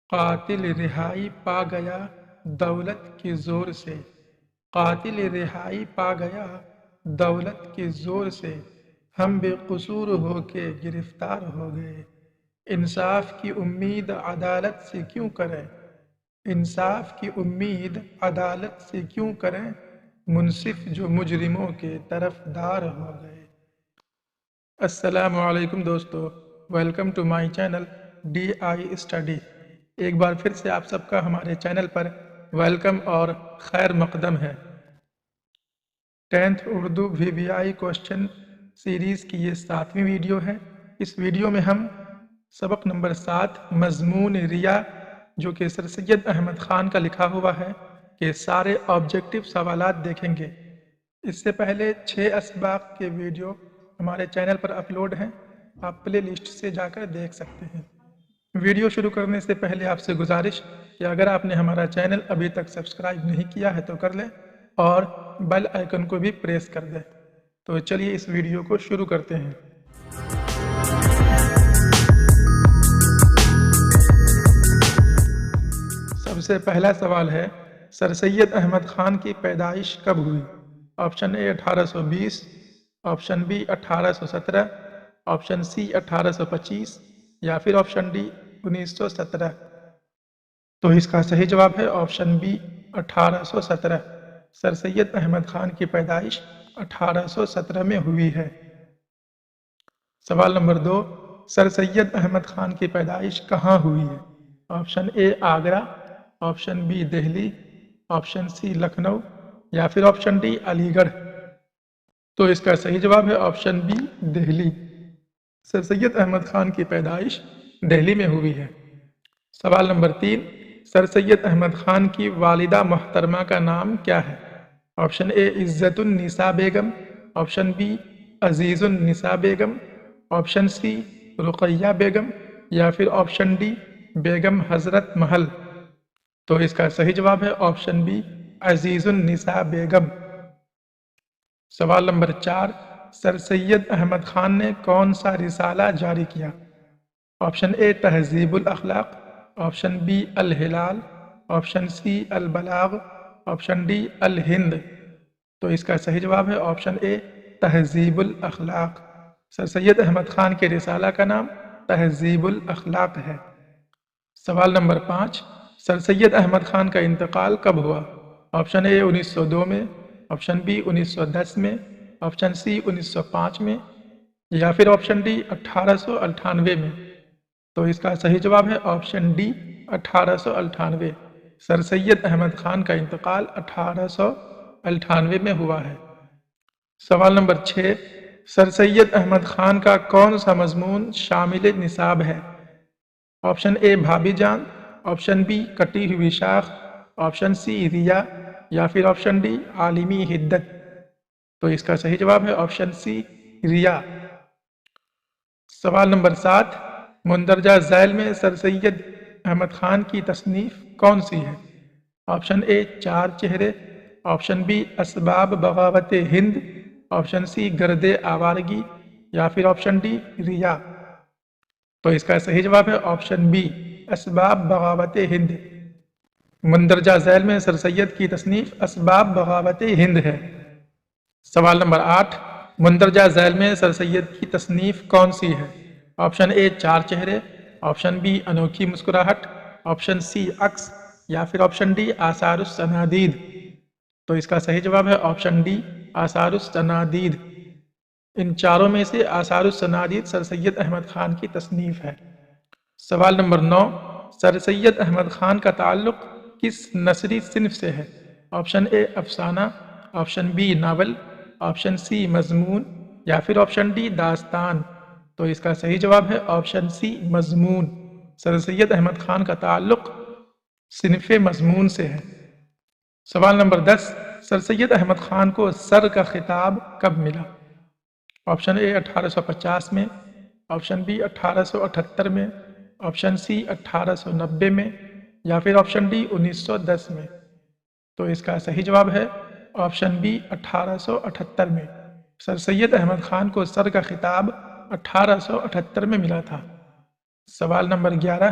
قاتل رہائی پا گیا دولت کے زور سے، قاتل رہائی پا گیا دولت کے زور سے، ہم بے قصور ہو کے گرفتار ہو گئے۔ انصاف کی امید عدالت سے کیوں کریں، انصاف کی امید عدالت سے کیوں کریں، منصف جو مجرموں کے طرفدار ہو گئے۔ السلام علیکم دوستو، welcome to my channel D I study. ایک بار پھر سے آپ سب کا ہمارے چینل پر ویلکم اور خیر مقدم ہے۔ 10th Urdu VVI question series کی یہ 7ویں ویڈیو ہے۔ اس ویڈیو میں ہم سبق نمبر 7 مضمون ریا جو کہ سر سید احمد خان کا لکھا ہوا ہے کہ سارے آبجیکٹیو سوالات دیکھیں گے۔ اس سے پہلے 6 اسباق کے ویڈیو ہمارے چینل پر اپلوڈ ہیں، آپ پلے لسٹ سے جا کر دیکھ سکتے ہیں۔ ویڈیو شروع کرنے سے پہلے آپ سے گزارش کہ اگر آپ نے ہمارا چینل ابھی تک سبسکرائب نہیں کیا ہے تو کر لیں اور بیل آئیکن کو بھی پریس کر دیں۔ تو چلیے اس ویڈیو کو شروع کرتے ہیں۔ سب سے پہلا سوال ہے، سر سید احمد خان کی پیدائش کب ہوئی؟ آپشن اے 1820، آپشن بی 1817، آپشن سی 1825 یا پھر آپشن ڈی 1917۔ تو اس کا صحیح جواب ہے option B 1817۔ Sir Syed Ahmad Khan کی پیدائش 1817 میں ہوئی ہے۔ سوال نمبر 2، سر سید احمد خان کی پیدائش کہاں ہوئی ہے؟ Option A Agra, option B Delhi, option C Lucknow یا پھر آپشن ڈی علی گڑھ۔ تو اس کا صحیح جواب ہے آپشن بی دہلی۔ سر سید احمد خان کی پیدائش دہلی میں ہوئی ہے۔ سوال نمبر 3، سر سید احمد خان کی والدہ محترمہ کا نام کیا ہے؟ آپشن اے عزت النساء بیگم، آپشن بی عزیز النساء بیگم، آپشن سی رقیہ بیگم یا پھر آپشن ڈی بیگم حضرت محل۔ تو اس کا صحیح جواب ہے آپشن بی عزیز النساء بیگم۔ سوال نمبر 4، سر سید احمد خان نے کون سا رسالہ جاری کیا؟ Option A Tahzeeb ul-Akhlaq, option B Al-Hilal, option C Al-Balagh, option D Al-Hind. تو اس کا صحیح جواب ہے آپشن اے تہذیب الاخلاق۔ سر سید احمد خان کے رسالہ کا نام تہذیب الاخلاق ہے۔ سوال نمبر 5، سر سید احمد خان کا انتقال کب ہوا؟ آپشن اے 1902 میں، آپشن بی 1910 میں، آپشن سی 1905 میں یا پھر آپشن ڈی 1898 میں۔ تو اس کا صحیح جواب ہے آپشن ڈی 1898۔ سر سید احمد خان کا انتقال 1898 میں ہوا ہے۔ سوال نمبر 6، سر سید احمد خان کا کون سا مضمون شامل نصاب ہے؟ آپشن اے بھابی جان، آپشن بی کٹی ہوئی شاخ، آپشن سی ریا یا پھر آپشن ڈی عالمی حدت۔ تو اس کا صحیح جواب ہے آپشن سی ریا۔ سوال نمبر 7، مندرجہ ذیل میں سر سید احمد خان کی تصنیف کون سی ہے؟ آپشن اے چار چہرے، آپشن بی اسباب بغاوت ہند، آپشن سی گرد آوارگی یا پھر آپشن ڈی ریا۔ تو اس کا صحیح جواب ہے آپشن بی اسباب بغاوت ہند۔ مندرجہ ذیل میں سر سید کی تصنیف اسباب بغاوت ہند ہے۔ سوال نمبر 8، مندرجہ ذیل میں سر سید کی تصنیف کون سی ہے؟ آپشن اے چار چہرے، آپشن بی انوکھی مسکراہٹ، آپشن سی عکس یا پھر آپشن ڈی آثار السنادید۔ تو اس کا صحیح جواب ہے آپشن ڈی آثار السنادید۔ ان چاروں میں سے آثار السنادید سر سید احمد خان کی تصنیف ہے۔ سوال نمبر 9، سر سید احمد خان کا تعلق کس نثری صنف سے ہے؟ آپشن اے افسانہ، option B novel, option C مضمون یا پھر آپشن ڈی داستان۔ تو اس کا صحیح جواب ہے آپشن سی مضمون۔ سر سید احمد خان کا تعلق صنف مضمون سے ہے۔ سوال نمبر 10، سر سید احمد خان کو سر کا خطاب کب ملا؟ آپشن اے 1850 میں، آپشن بی 1878 میں، آپشن سی 1890 میں یا پھر آپشن ڈی 1910 میں۔ تو اس کا صحیح جواب ہے آپشن بی 1878 میں۔ سر سید احمد خان کو سر کا خطاب 1878 میں ملا تھا۔ سوال نمبر 11،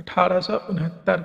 1869।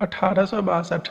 1862।